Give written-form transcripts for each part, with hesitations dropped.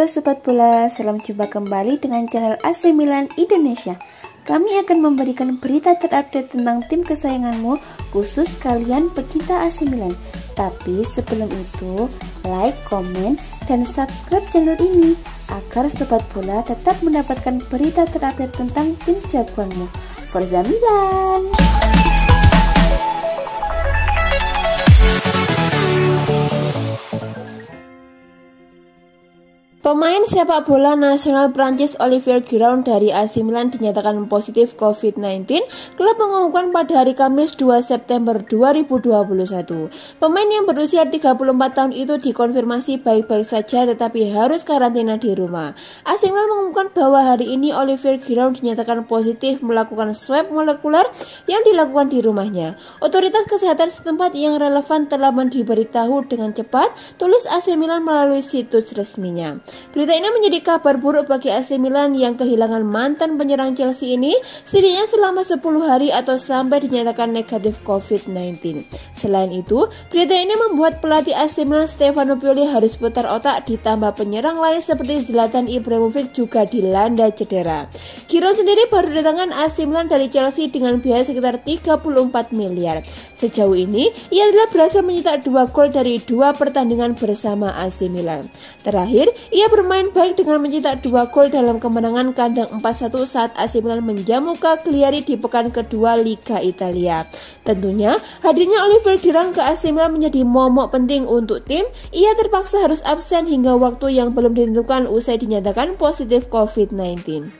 Halo Sobat Bola, salam jumpa kembali dengan channel AC Milan Indonesia. Kami akan memberikan berita terupdate tentang tim kesayanganmu, khusus kalian pecinta AC Milan. Tapi sebelum itu, like, komen, dan subscribe channel ini agar Sobat Bola tetap mendapatkan berita terupdate tentang tim jagoanmu. Forza Milan! Pemain sepak bola nasional Prancis Olivier Giroud dari AC Milan dinyatakan positif COVID-19. Klub mengumumkan pada hari Kamis 2 September 2021. Pemain yang berusia 34 tahun itu dikonfirmasi baik-baik saja tetapi harus karantina di rumah. AC Milan mengumumkan bahwa hari ini Olivier Giroud dinyatakan positif melakukan swab molekuler yang dilakukan di rumahnya. Otoritas kesehatan setempat yang relevan telah diberitahu dengan cepat, tulis AC Milan melalui situs resminya. Berita ini menjadi kabar buruk bagi AC Milan yang kehilangan mantan penyerang Chelsea ini setidaknya selama 10 hari atau sampai dinyatakan negatif COVID-19. Selain itu, berita ini membuat pelatih AC Milan Stefano Pioli harus putar otak, ditambah penyerang lain seperti Zlatan Ibrahimovic juga dilanda cedera. Giroud sendiri baru datangkan AC Milan dari Chelsea dengan biaya sekitar 34 miliar. Sejauh ini, ia telah berhasil mencetak 2 gol dari 2 pertandingan bersama AC Milan. Terakhir, ia bermain baik dengan mencetak 2 gol dalam kemenangan kandang 4-1 saat AC Milan menjamu Cagliari di pekan kedua Liga Italia. Tentunya, hadirnya Olivier Giroud ke AC Milan menjadi momok penting untuk tim. Ia terpaksa harus absen hingga waktu yang belum ditentukan usai dinyatakan positif COVID-19.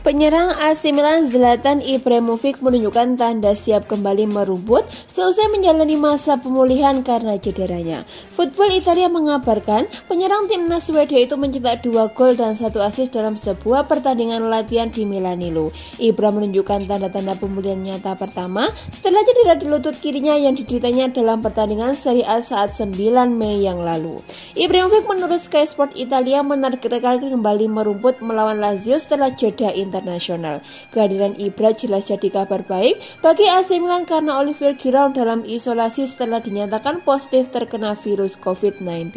Penyerang AC Milan Zlatan Ibrahimovic menunjukkan tanda siap kembali merumput seusai menjalani masa pemulihan karena cederanya. Football Italia mengabarkan penyerang timnas Swedia itu mencetak 2 gol dan 1 assist dalam sebuah pertandingan latihan di Milanello. Ibra menunjukkan tanda-tanda pemulihan nyata pertama setelah cedera di lutut kirinya yang dideritanya dalam pertandingan Serie A saat 9 Mei yang lalu. Ibrahimovic menurut Sky Sport Italia menargetkan kembali merumput melawan Lazio setelah jeda internasional. Kehadiran Ibra jelas jadi kabar baik bagi AC Milan karena Olivier Giroud dalam isolasi setelah dinyatakan positif terkena virus COVID-19.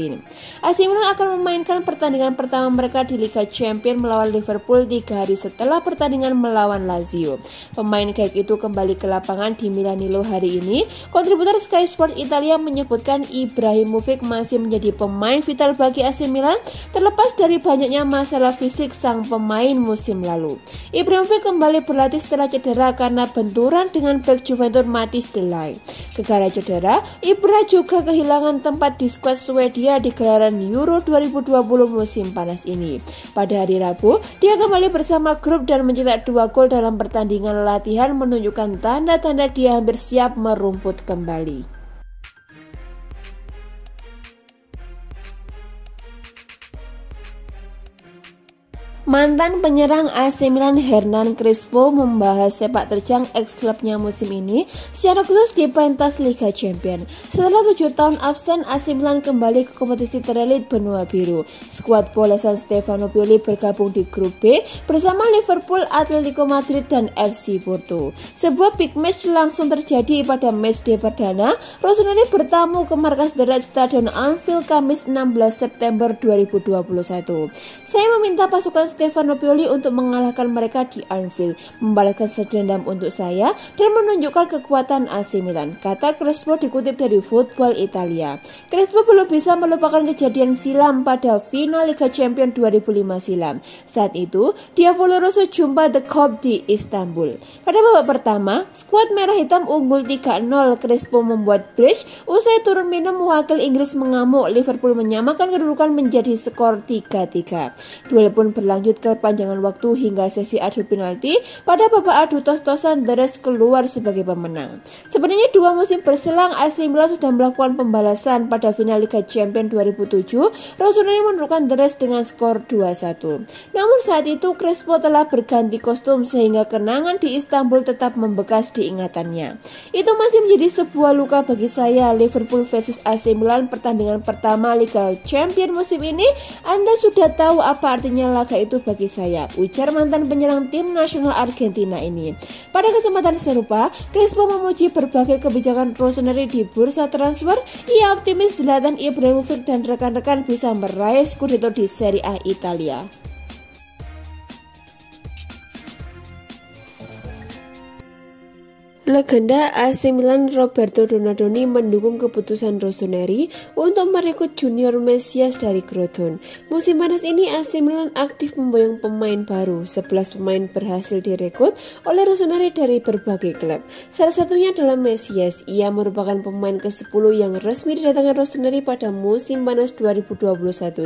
AC Milan akan memainkan pertandingan pertama mereka di Liga Champions melawan Liverpool 3 hari setelah pertandingan melawan Lazio. Pemain gaib itu kembali ke lapangan di Milanello hari ini. Kontributor Sky Sport Italia menyebutkan Ibrahimovic masih menjadi pemain vital bagi AC Milan terlepas dari banyaknya masalah fisik sang pemain musim lalu. Ibrahimovic kembali berlatih setelah cedera karena benturan dengan bek Juventus Matthijs de Ligt. Gara-gara cedera, Ibra juga kehilangan tempat di skuad Swedia di gelaran Euro 2020 musim panas ini. Pada hari Rabu, dia kembali bersama grup dan mencetak 2 gol dalam pertandingan latihan menunjukkan tanda-tanda dia hampir siap merumput kembali. Mantan penyerang AC Milan Hernan Crespo membahas sepak terjang ex-klubnya musim ini secara khusus di pentas Liga Champions. Setelah 7 tahun absen, AC Milan kembali ke kompetisi terelit benua biru. Skuad polesan Stefano Pioli bergabung di grup B bersama Liverpool, Atletico Madrid, dan FC Porto. Sebuah big match langsung terjadi pada matchday perdana. Rossoneri bertamu ke markas The Red Stadion Anfield Kamis 16 September 2021. Saya meminta pasukan Stefano Pioli untuk mengalahkan mereka di Anfield, membalaskan sedendam untuk saya dan menunjukkan kekuatan AC Milan, kata Crespo dikutip dari Football Italia. Crespo belum bisa melupakan kejadian silam pada final Liga Champions 2005 silam. Saat itu, Diavolo Rosso jumpa The Cop di Istanbul. Pada babak pertama, skuad merah hitam unggul 3-0. Crespo membuat bridge usai turun minum, wakil Inggris mengamuk. Liverpool menyamakan kedudukan menjadi skor 3-3. Duel pun berlanjut ke perpanjangan waktu hingga sesi adu penalti. Pada babak adu tos-tosan, The Reds keluar sebagai pemenang. Sebenarnya 2 musim berselang AC Milan sudah melakukan pembalasan. Pada final Liga Champions 2007, Rossoneri menundukkan The Reds dengan skor 2-1. Namun saat itu Crespo telah berganti kostum sehingga kenangan di Istanbul tetap membekas di ingatannya. Itu masih menjadi sebuah luka bagi saya. Liverpool versus AC Milan pertandingan pertama Liga Champions musim ini. Anda sudah tahu apa artinya laga itu itu bagi saya, ujar mantan penyerang tim nasional Argentina ini. Pada kesempatan serupa, Crespo memuji berbagai kebijakan Rossoneri di bursa transfer. Ia optimis Zlatan Ibrahimovic dan rekan-rekan bisa meraih Scudetto di Serie A Italia. Legenda AC Milan Roberto Donadoni mendukung keputusan Rossoneri untuk merekrut Junior Mesias dari Crotone. Musim panas ini AC Milan aktif memboyong pemain baru. 11 pemain berhasil direkrut oleh Rossoneri dari berbagai klub. Salah satunya adalah Mesias. Ia merupakan pemain ke-10 yang resmi didatangkan Rossoneri pada musim panas 2021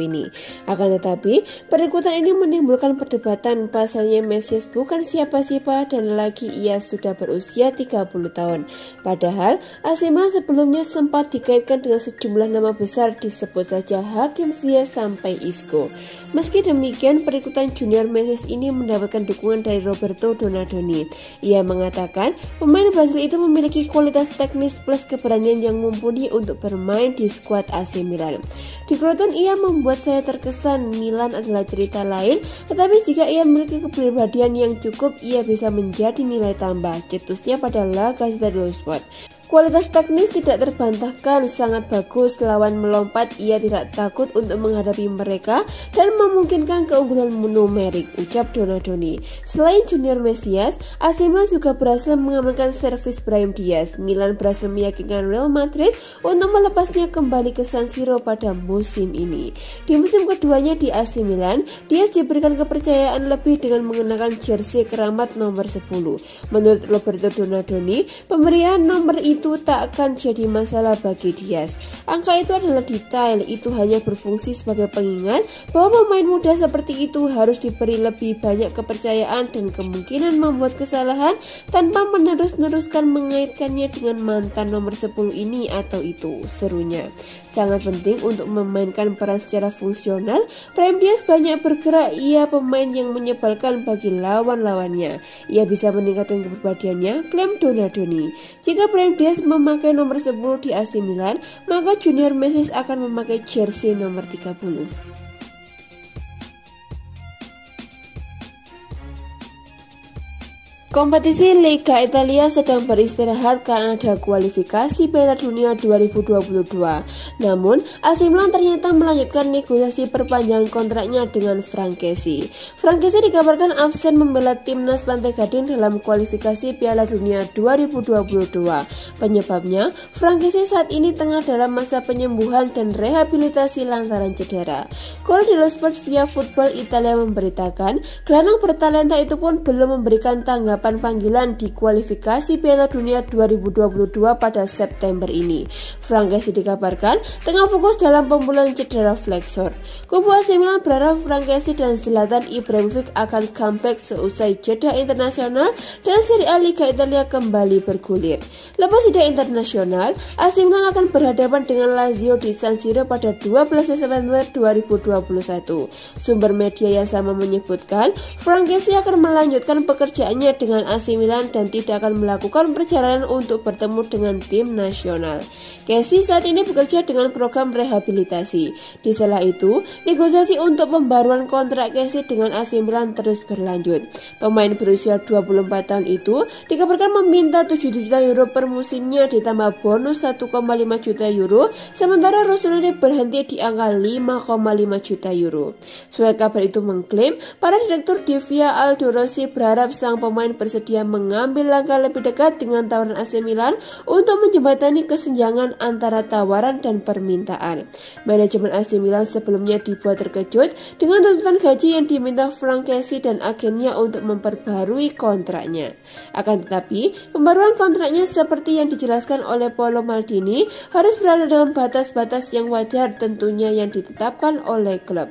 ini. Akan tetapi, perekrutan ini menimbulkan perdebatan. Pasalnya Mesias bukan siapa-siapa dan lagi ia sudah berusia 30 tahun. Padahal AC Milan sebelumnya sempat dikaitkan dengan sejumlah nama besar, disebut saja Hakim Ziyech sampai Isco. Meski demikian, perekrutan Junior Mesias ini mendapatkan dukungan dari Roberto Donadoni. Ia mengatakan pemain Brasil itu memiliki kualitas teknis plus keberanian yang mumpuni untuk bermain di skuad AC Milan. Di Crotone ia membuat saya terkesan. Milan adalah cerita lain, tetapi jika ia memiliki kepribadian yang cukup, ia bisa menjadi nilai tambah, cetusnya pada La Gazzetta dello Sport. Kualitas teknis tidak terbantahkan, sangat bagus lawan melompat, ia tidak takut untuk menghadapi mereka dan memungkinkan keunggulan numerik, ucap Donadoni. Selain Junior Mesias, AC Milan juga berhasil mengamankan servis Brahim Diaz. Milan berhasil meyakinkan Real Madrid untuk melepasnya kembali ke San Siro pada musim ini. Di musim keduanya di AC Milan, Diaz diberikan kepercayaan lebih dengan mengenakan jersey keramat nomor 10. Menurut Roberto Donadoni, pemberian nomor itu tak akan jadi masalah bagi Diaz. Angka itu adalah detail, itu hanya berfungsi sebagai pengingat bahwa pemain muda seperti itu harus diberi lebih banyak kepercayaan dan kemungkinan membuat kesalahan tanpa menerus-neruskan mengaitkannya dengan mantan nomor 10 ini atau itu, serunya. Sangat penting untuk memainkan peran secara fungsional. Brahim Diaz banyak bergerak, ia pemain yang menyebalkan bagi lawan-lawannya. Ia bisa meningkatkan kepribadiannya, klaim Donadoni. Jika Brahim Diaz memakai nomor 10 di AC Milan, maka Junior Mesias akan memakai jersey nomor 30. Kompetisi Liga Italia sedang beristirahat karena ada kualifikasi Piala Dunia 2022. Namun, AC Milan ternyata melanjutkan negosiasi perpanjangan kontraknya dengan Frankesi. Frankesi dikabarkan absen membela timnas Pantai Gading dalam kualifikasi Piala Dunia 2022. Penyebabnya, Frankesi saat ini tengah dalam masa penyembuhan dan rehabilitasi lantaran cedera. Corriere dello Sport via Football Italia memberitakan, gelandang bertalenta itu pun belum memberikan tanggapan panggilan di kualifikasi Piala Dunia 2022 pada September ini. Frankesi dikabarkan tengah fokus dalam pemulihan cedera flexor. Kubu AC Milan berharap Frankesi dan Zlatan Ibrahimovic akan comeback seusai jeda internasional dan Serie A Liga Italia kembali bergulir. Lepas jeda internasional, AC Milan akan berhadapan dengan Lazio di San Siro pada 12 Desember 2021. Sumber media yang sama menyebutkan Frankesi akan melanjutkan pekerjaannya dengan AC Milan dan tidak akan melakukan perjalanan untuk bertemu dengan tim nasional. Kessie saat ini bekerja dengan program rehabilitasi. Di sela itu, negosiasi untuk pembaruan kontrak Kessie dengan AC Milan terus berlanjut. Pemain berusia 24 tahun itu dikabarkan meminta 7 juta euro per musimnya ditambah bonus 1,5 juta euro, sementara Rossoneri berhenti di angka 5,5 juta euro. Surat kabar itu mengklaim para direktur Divia Aldo Rossi berharap sang pemain bersedia mengambil langkah lebih dekat dengan tawaran AC Milan untuk menjembatani kesenjangan antara tawaran dan permintaan. Manajemen AC Milan sebelumnya dibuat terkejut dengan tuntutan gaji yang diminta Frankesi dan agennya untuk memperbarui kontraknya. Akan tetapi, pembaruan kontraknya seperti yang dijelaskan oleh Paolo Maldini harus berada dalam batas-batas yang wajar, tentunya yang ditetapkan oleh klub.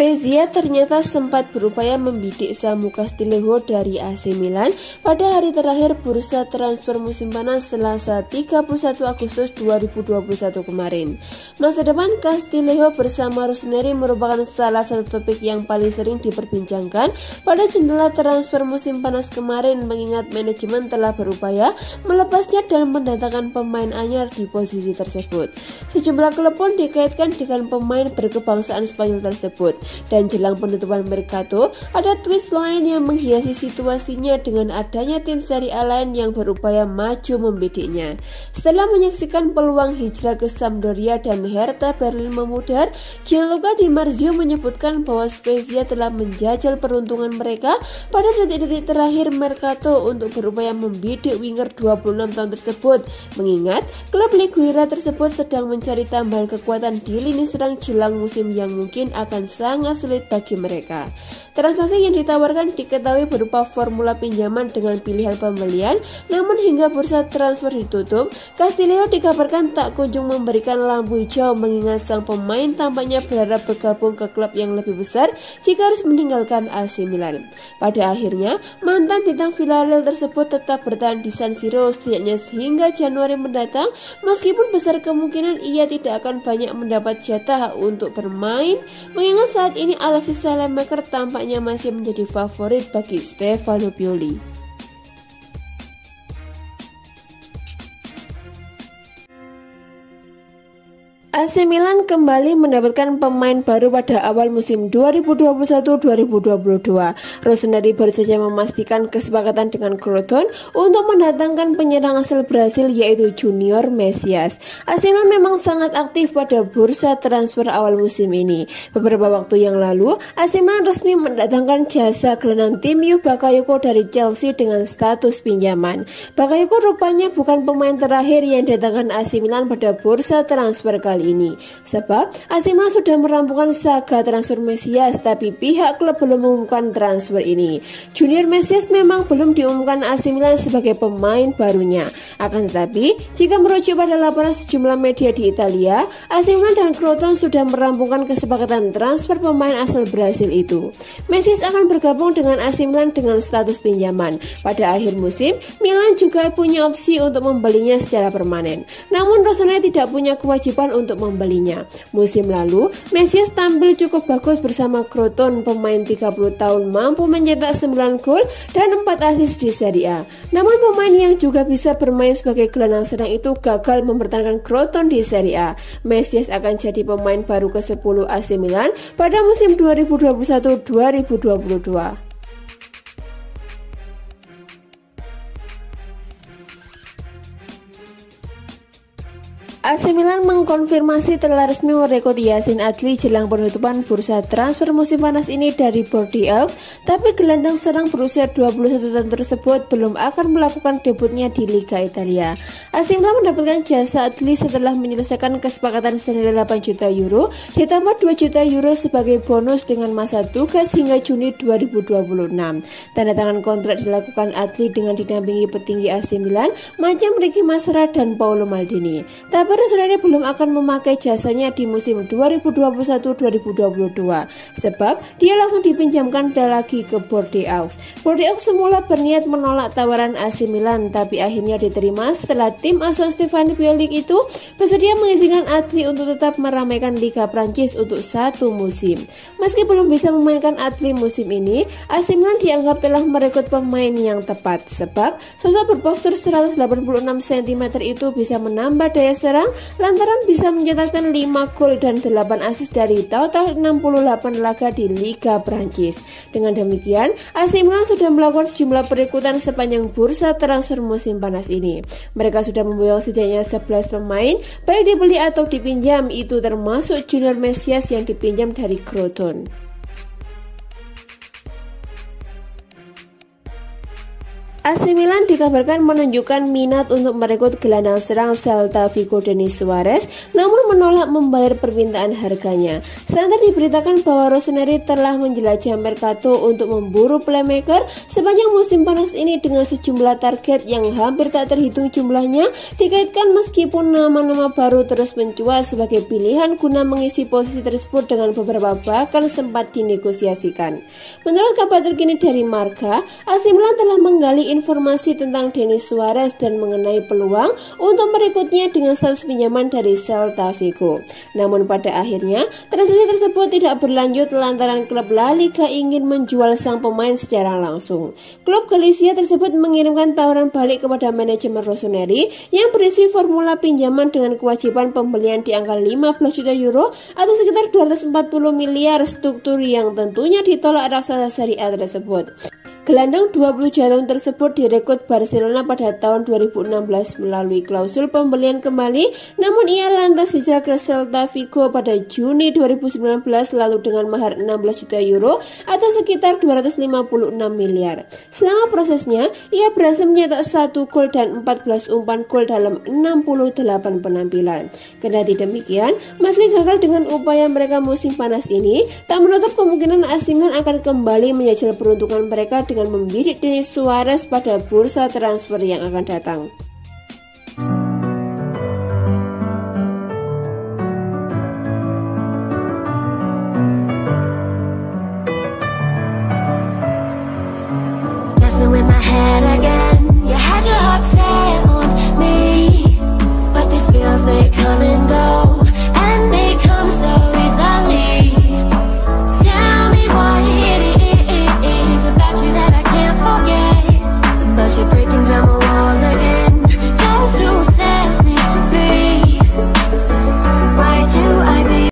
Spezia ternyata sempat berupaya membidik Samu Castillejo dari AC Milan pada hari terakhir bursa transfer musim panas Selasa 31 Agustus 2021 kemarin. Masa depan Castillejo bersama Rossoneri merupakan salah satu topik yang paling sering diperbincangkan pada jendela transfer musim panas kemarin, mengingat manajemen telah berupaya melepasnya dan mendatangkan pemain anyar di posisi tersebut. Sejumlah klub pun dikaitkan dengan pemain berkebangsaan Spanyol tersebut. Dan jelang penutupan mercato, ada twist lain yang menghiasi situasinya dengan adanya tim Serie A lain yang berupaya maju membidiknya. Setelah menyaksikan peluang hijrah ke Sampdoria dan Hertha Berlin memudar, Gianluca Di Marzio menyebutkan bahwa Spezia telah menjajal peruntungan mereka pada detik-detik terakhir mercato untuk berupaya membidik winger 26 tahun tersebut, mengingat klub Liguira tersebut sedang mencari tambahan kekuatan di lini serang jelang musim yang mungkin akan sangat sulit bagi mereka. Transaksi yang ditawarkan diketahui berupa formula pinjaman dengan pilihan pembelian, namun hingga bursa transfer ditutup, Castillejo dikabarkan tak kunjung memberikan lampu hijau, mengingat sang pemain tampaknya berharap bergabung ke klub yang lebih besar jika harus meninggalkan AC Milan. Pada akhirnya, mantan bintang Villarreal tersebut tetap bertahan di San Siro setidaknya hingga Januari mendatang, meskipun besar kemungkinan ia tidak akan banyak mendapat jatah untuk bermain, mengingat saat ini Alexis Saelemaekers tampaknya masih menjadi favorit bagi Stefano Pioli. AC Milan kembali mendapatkan pemain baru pada awal musim 2021-2022. Rossoneri baru saja memastikan kesepakatan dengan Crotone untuk mendatangkan penyerang asal Brasil yaitu Junior Messias. AC Milan memang sangat aktif pada bursa transfer awal musim ini. Beberapa waktu yang lalu, AC Milan resmi mendatangkan jasa gelandang tim Yu Bakayoko dari Chelsea dengan status pinjaman. Bakayoko rupanya bukan pemain terakhir yang didatangkan AC Milan pada bursa transfer kali ini, sebab AC Milan sudah merampungkan saga transfer Messias, tapi pihak klub belum mengumumkan transfer ini. Junior Messias memang belum diumumkan AC Milan sebagai pemain barunya. Akan tetapi, jika merujuk pada laporan sejumlah media di Italia, AC Milan dan Crotone sudah merampungkan kesepakatan transfer pemain asal Brasil itu. Messias akan bergabung dengan AC Milan dengan status pinjaman. Pada akhir musim, Milan juga punya opsi untuk membelinya secara permanen. Namun Rossoneri tidak punya kewajiban untuk membelinya. Musim lalu, Messias tampil cukup bagus bersama Crotone. Pemain 30 tahun mampu mencetak 9 gol dan 4 assist di Serie A. Namun pemain yang juga bisa bermain sebagai gelandang serang itu gagal mempertahankan Crotone di Serie A. Messias akan jadi pemain baru ke-10 AC Milan pada musim 2021-2022. AC Milan mengkonfirmasi telah resmi merekrut Yacine Adli jelang penutupan bursa transfer musim panas ini dari Bordeaux, tapi gelandang serang berusia 21 tahun tersebut belum akan melakukan debutnya di Liga Italia. AC Milan mendapatkan jasa Adli setelah menyelesaikan kesepakatan senilai 8 juta euro ditambah 2 juta euro sebagai bonus dengan masa tugas hingga Juni 2026. Tanda tangan kontrak dilakukan Adli dengan didampingi petinggi AC Milan macam Ricky Masra dan Paolo Maldini. Tapi Rossoneri belum akan memakai jasanya di musim 2021-2022 sebab dia langsung dipinjamkan lagi ke Bordeaux. Bordeaux semula berniat menolak tawaran AC Milan, tapi akhirnya diterima setelah tim asuhan Stefano Pioli itu bersedia mengizinkan Adli untuk tetap meramaikan Liga Prancis untuk 1 musim. Meski belum bisa memainkan Adli musim ini, AC Milan dianggap telah merekrut pemain yang tepat sebab sosok berpostur 186 cm itu bisa menambah daya serang lantaran bisa mencetakkan 5 gol dan 8 assist dari total 68 laga di Liga Prancis. Dengan demikian, AC Milan sudah melakukan sejumlah perekrutan sepanjang bursa transfer musim panas ini. Mereka sudah memboyong setidaknya 11 pemain, baik dibeli atau dipinjam, itu termasuk Junior Messias yang dipinjam dari Crotone. AC Milan dikabarkan menunjukkan minat untuk merekrut gelandang serang Celta Vigo Denis Suarez, namun menolak membayar permintaan harganya. Santer diberitakan bahwa Rossoneri telah menjelajah mercato untuk memburu playmaker sepanjang musim panas ini dengan sejumlah target yang hampir tak terhitung jumlahnya, dikaitkan meskipun nama-nama baru terus mencuat sebagai pilihan guna mengisi posisi tersebut dengan beberapa bahkan sempat dinegosiasikan. Menurut kabar terkini dari Marca, AC Milan telah menggali informasi tentang Denis Suarez dan mengenai peluang untuk merekrutnya dengan status pinjaman dari Celta Vigo. Namun pada akhirnya transaksi tersebut tidak berlanjut lantaran klub La Liga ingin menjual sang pemain secara langsung. Klub Galicia tersebut mengirimkan tawaran balik kepada manajemen Rossoneri yang berisi formula pinjaman dengan kewajiban pembelian di angka 15 juta euro atau sekitar 240 miliar, struktur yang tentunya ditolak raksasa Serie A tersebut. Gelandang 27 tahun tersebut direkrut Barcelona pada tahun 2016 melalui klausul pembelian kembali, namun ia lantas hijrah ke Celta Vigo pada Juni 2019 lalu dengan mahar 16 juta euro atau sekitar 256 miliar. Selama prosesnya, ia berhasil mencetak 1 gol dan 14 umpan gol dalam 68 penampilan. Kendati demikian, meski gagal dengan upaya mereka musim panas ini, tak menutup kemungkinan AC Milan akan kembali menjajal peruntungan mereka dengan membidik Denis Suarez pada bursa transfer yang akan datang. Coming